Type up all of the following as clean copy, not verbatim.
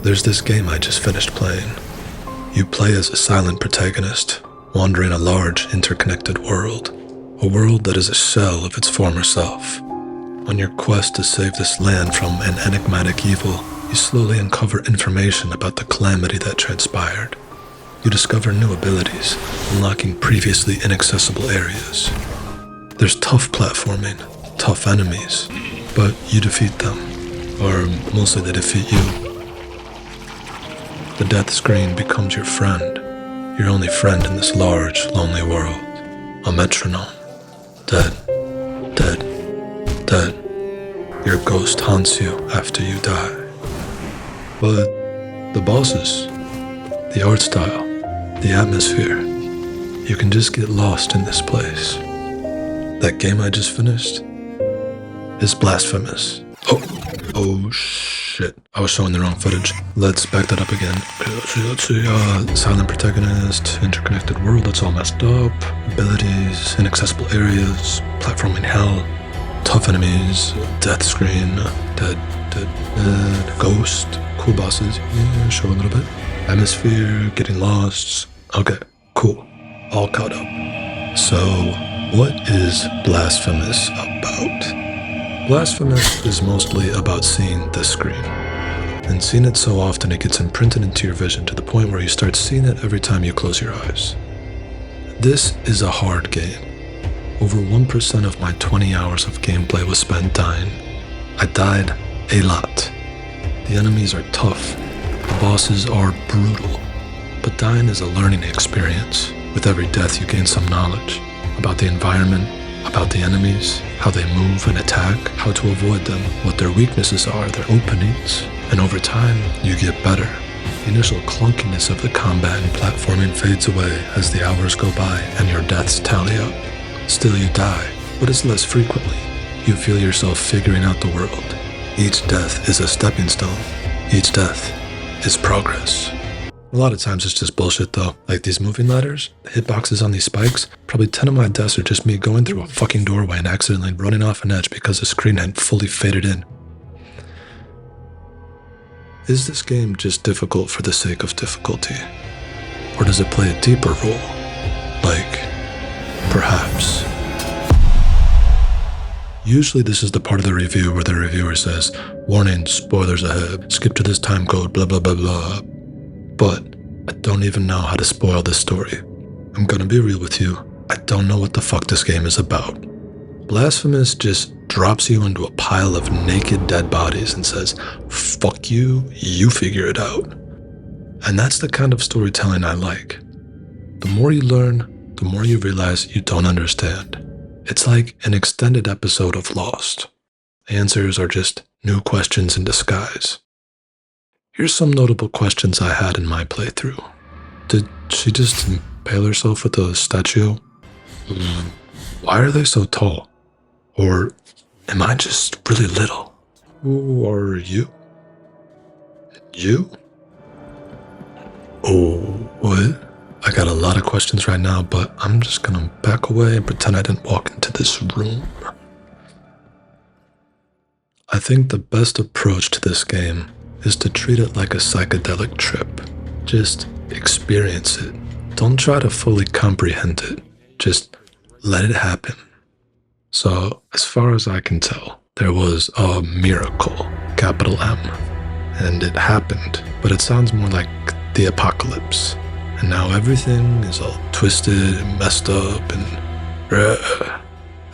There's this game I just finished playing. You play as a silent protagonist, wandering a large, interconnected world. A world that is a shell of its former self. On your quest to save this land from an enigmatic evil, you slowly uncover information about the calamity that transpired. You discover new abilities, unlocking previously inaccessible areas. There's tough platforming, tough enemies, but you defeat them, or mostly they defeat you. The death screen becomes your friend, your only friend in this large, lonely world. A metronome. Dead, dead, dead. Your ghost haunts you after you die. But the bosses, the art style, the atmosphere, you can just get lost in this place. That game I just finished is Blasphemous. Oh shit. I was showing the wrong footage. Let's back that up again. Let's see. Silent protagonist, interconnected world that's all messed up, abilities, inaccessible areas, platforming hell, tough enemies, death screen, dead, ghost, cool bosses, yeah, show a little bit. Atmosphere, getting lost. Okay, cool. All caught up. So, what is Blasphemous about? Blasphemous is mostly about seeing the screen. And seeing it so often it gets imprinted into your vision to the point where you start seeing it every time you close your eyes. This is a hard game. Over 1% of my 20 hours of gameplay was spent dying. I died a lot. The enemies are tough. The bosses are brutal. But dying is a learning experience. With every death you gain some knowledge about the environment, about the enemies, how they move and attack, how to avoid them, what their weaknesses are, their openings, and over time, you get better. The initial clunkiness of the combat and platforming fades away as the hours go by and your deaths tally up. Still you die, but it's less frequently. You feel yourself figuring out the world. Each death is a stepping stone. Each death is progress. A lot of times it's just bullshit though. Like these moving ladders, the hitboxes on these spikes, probably 10 of my deaths are just me going through a fucking doorway and accidentally running off an edge because the screen hadn't fully faded in. Is this game just difficult for the sake of difficulty? Or does it play a deeper role? Like, perhaps. Usually this is the part of the review where the reviewer says, warning, spoilers ahead, skip to this time code, blah blah blah blah. But I don't even know how to spoil this story. I'm gonna be real with you, I don't know what the fuck this game is about. Blasphemous just drops you into a pile of naked dead bodies and says, fuck you, you figure it out. And that's the kind of storytelling I like. The more you learn, the more you realize you don't understand. It's like an extended episode of Lost. The answers are just new questions in disguise. Here's some notable questions I had in my playthrough. Did she just impale herself with a statue? Why are they so tall? Or am I just really little? Who are you? You? Oh, what? I got a lot of questions right now, but I'm just gonna back away and pretend I didn't walk into this room. I think the best approach to this game is to treat it like a psychedelic trip. Just experience it. Don't try to fully comprehend it. Just let it happen. So, as far as I can tell, there was a miracle, capital M. And it happened, but it sounds more like the apocalypse. And now everything is all twisted and messed up and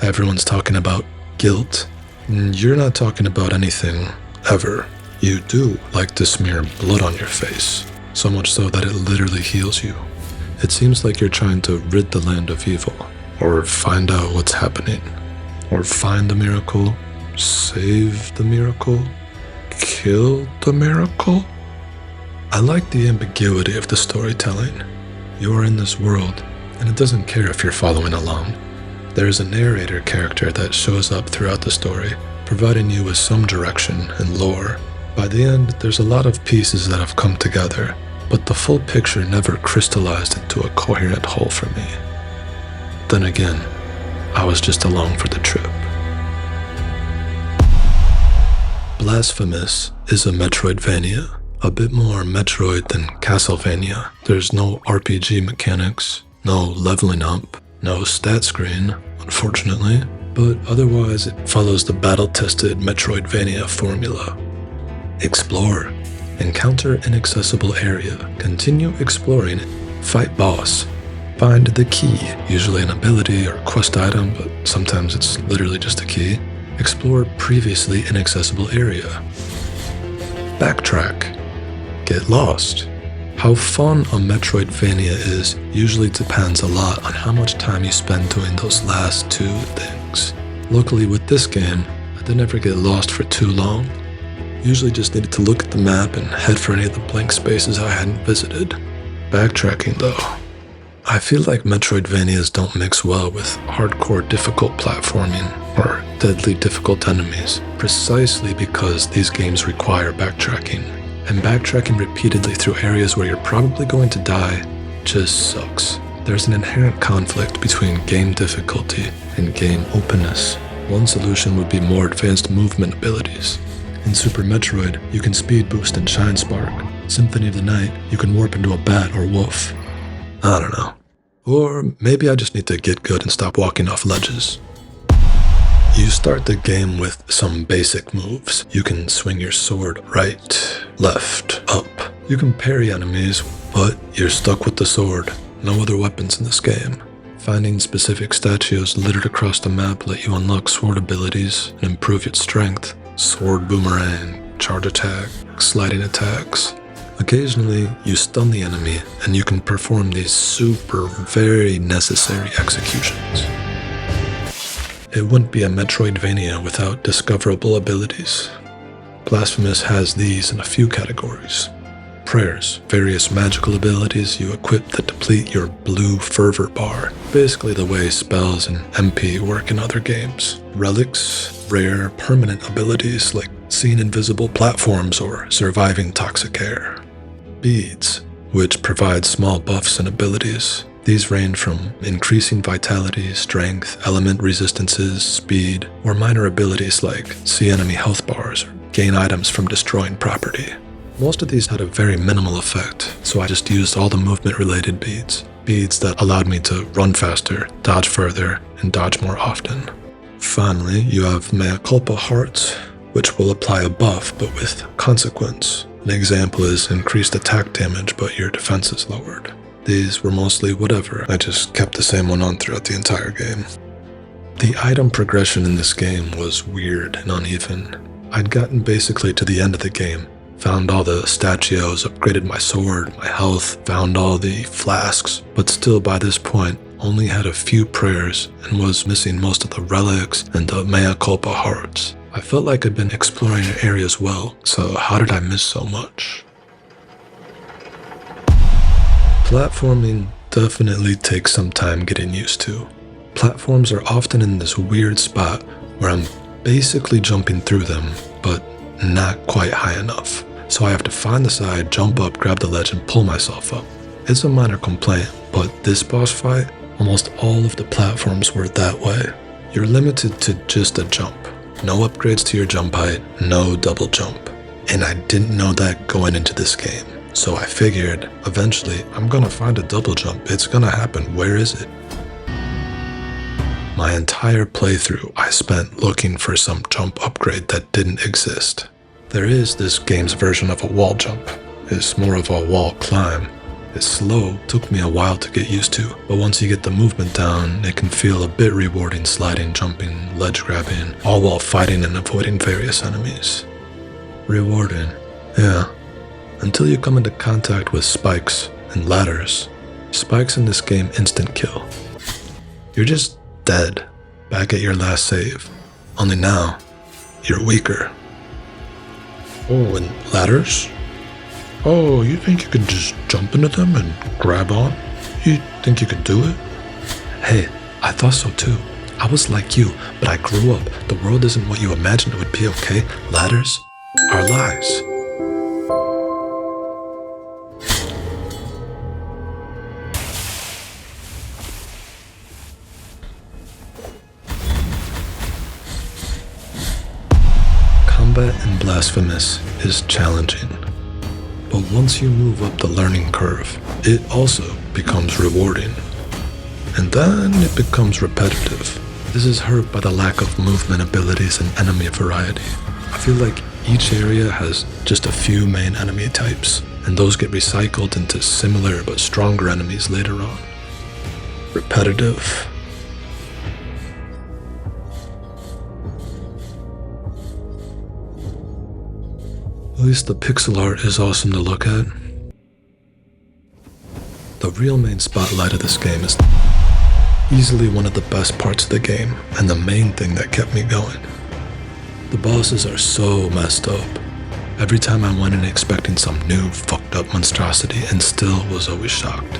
everyone's talking about guilt. You're not talking about anything, ever. You do like to smear blood on your face, so much so that it literally heals you. It seems like you're trying to rid the land of evil, or find out what's happening, or find the miracle, save the miracle, kill the miracle. I like the ambiguity of the storytelling. You're in this world, and it doesn't care if you're following along. There is a narrator character that shows up throughout the story, providing you with some direction and lore. By the end, there's a lot of pieces that have come together, but the full picture never crystallized into a coherent whole for me. Then again, I was just along for the trip. Blasphemous is a Metroidvania. A bit more Metroid than Castlevania. There's no RPG mechanics, no leveling up, no stat screen, unfortunately, but otherwise it follows the battle-tested Metroidvania formula. Explore. Encounter inaccessible area. Continue exploring. Fight boss. Find the key, usually an ability or quest item, but sometimes it's literally just a key. Explore previously inaccessible area. Backtrack. Get lost. How fun a Metroidvania is usually depends a lot on how much time you spend doing those last two things. Luckily with this game, I didn't ever get lost for too long. Usually just needed to look at the map and head for any of the blank spaces I hadn't visited. Backtracking though. I feel like Metroidvanias don't mix well with hardcore difficult platforming or deadly difficult enemies, precisely because these games require backtracking. And backtracking repeatedly through areas where you're probably going to die just sucks. There's an inherent conflict between game difficulty and game openness. One solution would be more advanced movement abilities. In Super Metroid, you can speed boost and shine spark. Symphony of the Night, you can warp into a bat or wolf. I don't know. Or maybe I just need to get good and stop walking off ledges. You start the game with some basic moves. You can swing your sword right, left, up. You can parry enemies, but you're stuck with the sword. No other weapons in this game. Finding specific statues littered across the map let you unlock sword abilities and improve your strength. Sword boomerang, charge attack, sliding attacks. Occasionally, you stun the enemy, and you can perform these very necessary executions. It wouldn't be a Metroidvania without discoverable abilities. Blasphemous has these in a few categories. Prayers, various magical abilities you equip that deplete your blue fervor bar, basically the way spells and MP work in other games. Relics, rare, permanent abilities like seeing invisible platforms or surviving toxic air. Beads, which provide small buffs and abilities. These range from increasing vitality, strength, element resistances, speed, or minor abilities like see enemy health bars or gain items from destroying property. Most of these had a very minimal effect, so I just used all the movement-related beads. Beads that allowed me to run faster, dodge further, and dodge more often. Finally, you have Mea Culpa hearts, which will apply a buff but with consequence. An example is increased attack damage but your defense is lowered. These were mostly whatever, I just kept the same one on throughout the entire game. The item progression in this game was weird and uneven. I'd gotten basically to the end of the game, found all the statues, upgraded my sword, my health, found all the flasks, but still by this point only had a few prayers and was missing most of the relics and the Mea Culpa hearts. I felt like I'd been exploring the areas well, so how did I miss so much? Platforming definitely takes some time getting used to. Platforms are often in this weird spot where I'm basically jumping through them, but not quite high enough. So I have to find the side, jump up, grab the ledge, and pull myself up. It's a minor complaint, but this boss fight, almost all of the platforms were that way. You're limited to just a jump. No upgrades to your jump height, no double jump. And I didn't know that going into this game. So I figured, eventually, I'm gonna find a double jump. It's gonna happen. Where is it? My entire playthrough, I spent looking for some jump upgrade that didn't exist. There is this game's version of a wall jump. It's more of a wall climb. It's slow, took me a while to get used to, but once you get the movement down, it can feel a bit rewarding sliding, jumping, ledge grabbing, all while fighting and avoiding various enemies. Rewarding, yeah. Until you come into contact with spikes and ladders. Spikes in this game instant kill. You're just dead, back at your last save. Only now, you're weaker. Oh, and ladders? Oh, you think you can just jump into them and grab on? You think you can do it? Hey, I thought so too. I was like you, but I grew up. The world isn't what you imagined it would be, okay? Ladders are lies. Combat in Blasphemous is challenging. But once you move up the learning curve, it also becomes rewarding. And then it becomes repetitive. This is hurt by the lack of movement abilities and enemy variety. I feel like each area has just a few main enemy types, and those get recycled into similar but stronger enemies later on. Repetitive. At least the pixel art is awesome to look at. The real main spotlight of this game is easily one of the best parts of the game, and the main thing that kept me going. The bosses are so messed up. Every time I went in expecting some new fucked up monstrosity and still was always shocked.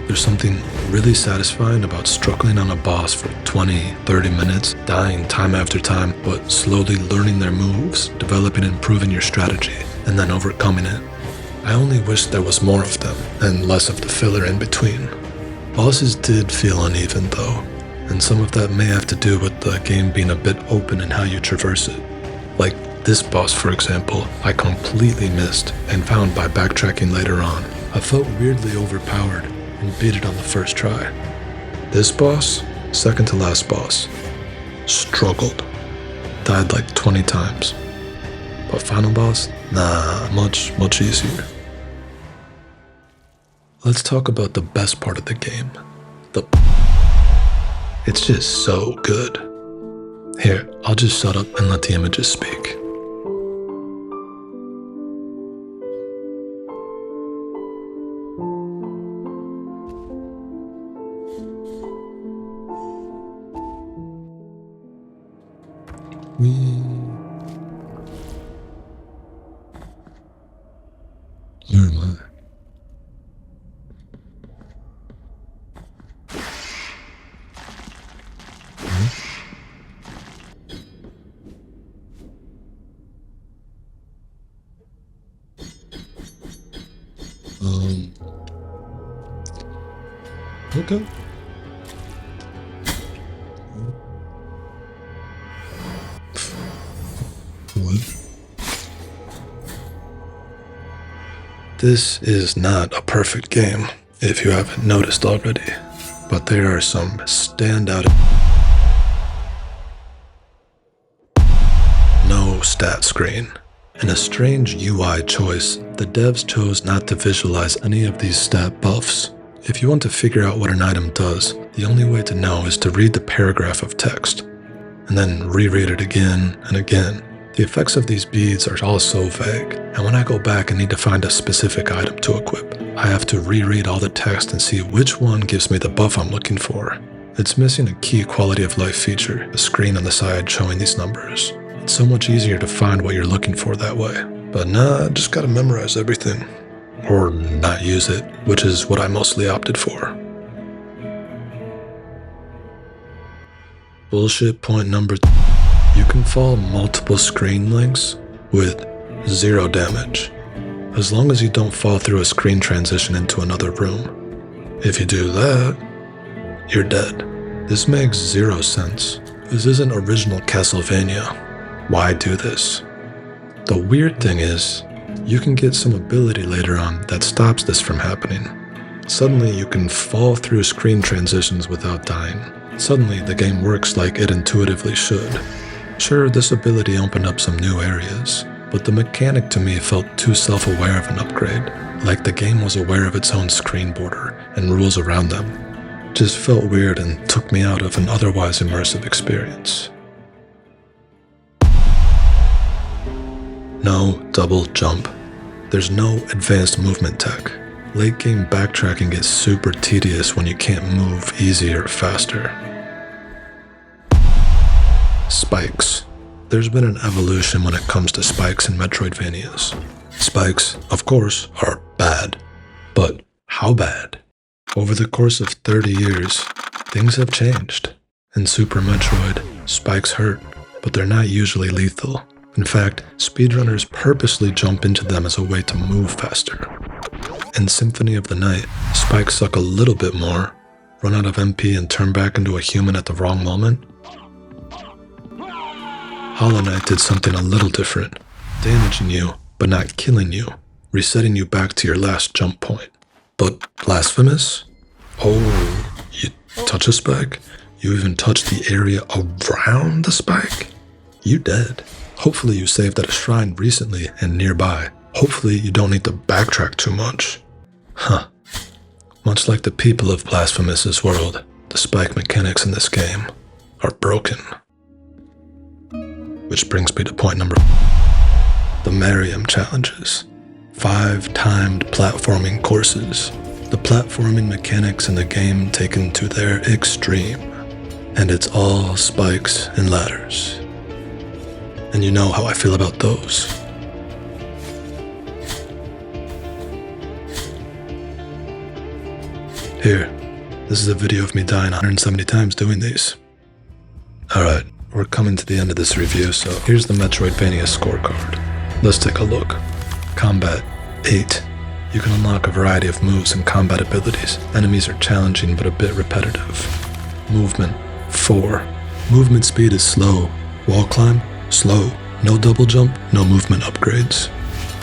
There's something really satisfying about struggling on a boss for 20, 30 minutes, dying time after time, but slowly learning their moves, developing and improving your strategy, and then overcoming it. I only wish there was more of them, and less of the filler in between. Bosses did feel uneven though, and some of that may have to do with the game being a bit open in how you traverse it. Like this boss, for example, I completely missed and found by backtracking later on. I felt weirdly overpowered and beat it on the first try. This boss, second to last boss, struggled. Died like 20 times. But final boss? Nah, much easier. Let's talk about the best part of the game. It's just so good. Here, I'll just shut up and let the images speak. Where am I? Okay. What? This is not a perfect game, if you haven't noticed already, but there are some standout. No stat screen. In a strange UI choice, the devs chose not to visualize any of these stat buffs. If you want to figure out what an item does, the only way to know is to read the paragraph of text, and then reread it again and again. The effects of these beads are all so vague, and when I go back and need to find a specific item to equip, I have to reread all the text and see which one gives me the buff I'm looking for. It's missing a key quality of life feature, a screen on the side showing these numbers. It's so much easier to find what you're looking for that way. But nah, I just gotta memorize everything. Or not use it, which is what I mostly opted for. Bullshit point number 2. You can fall multiple screen links with 0 damage, as long as you don't fall through a screen transition into another room. If you do that, you're dead. This makes 0 sense. This isn't original Castlevania. Why do this? The weird thing is, you can get some ability later on that stops this from happening. Suddenly you can fall through screen transitions without dying. Suddenly the game works like it intuitively should. Sure, this ability opened up some new areas, but the mechanic to me felt too self-aware of an upgrade, like the game was aware of its own screen border and rules around them. It just felt weird and took me out of an otherwise immersive experience. No double jump. There's no advanced movement tech. Late game backtracking gets super tedious when you can't move easier or faster. Spikes. There's been an evolution when it comes to spikes in Metroidvanias. Spikes, of course, are bad. But how bad? Over the course of 30 years, things have changed. In Super Metroid, spikes hurt, but they're not usually lethal. In fact, speedrunners purposely jump into them as a way to move faster. In Symphony of the Night, spikes suck a little bit more, run out of MP and turn back into a human at the wrong moment. Hollow Knight did something a little different. damaging you, but not killing you, resetting you back to your last jump point. But Blasphemous? Oh, you touch a spike? You even touch the area around the spike? You dead. Hopefully you saved at a shrine recently and nearby. Hopefully you don't need to backtrack too much. Huh. Much like the people of Blasphemous' world, the spike mechanics in this game are broken. Which brings me to point number 4. The Miriam challenges. 5 timed platforming courses. The platforming mechanics in the game taken to their extreme. And it's all spikes and ladders. And you know how I feel about those. Here, this is a video of me dying 170 times doing these. Alright, we're coming to the end of this review, so here's the Metroidvania Scorecard. Let's take a look. Combat, 8. You can unlock a variety of moves and combat abilities. Enemies are challenging but a bit repetitive. Movement, 4. Movement speed is slow. Wall climb, slow. No double jump, no movement upgrades.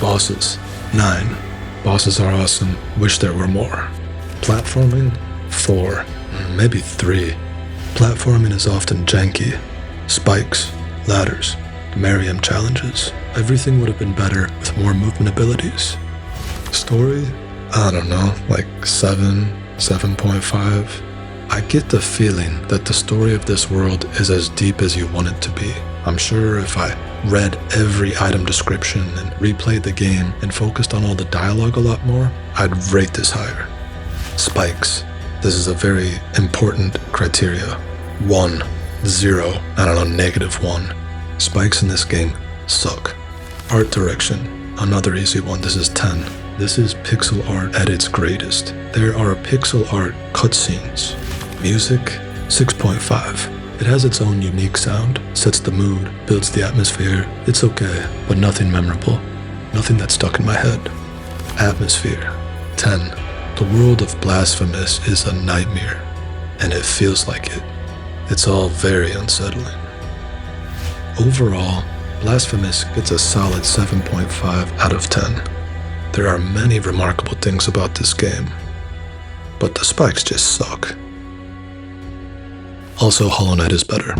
Bosses, 9. Bosses are awesome, wish there were more. Platforming, 4. Maybe 3. Platforming is often janky. Spikes, ladders, Miriam challenges. Everything would have been better with more movement abilities. Story? I don't know, like 7, 7.5. I get the feeling that the story of this world is as deep as you want it to be. I'm sure if I read every item description and replayed the game and focused on all the dialogue a lot more, I'd rate this higher. Spikes. This is a very important criteria. 1, 0, I don't know, -1. Spikes in this game suck. Art direction. Another easy one. This is 10. This is pixel art at its greatest. There are pixel art cutscenes. Music, 6.5. It has its own unique sound, sets the mood, builds the atmosphere. It's okay, but nothing memorable. Nothing that stuck in my head. Atmosphere, 10. The world of Blasphemous is a nightmare, and it feels like it. It's all very unsettling. Overall, Blasphemous gets a solid 7.5 out of 10. There are many remarkable things about this game, but the spikes just suck. Also, Hollow Knight is better.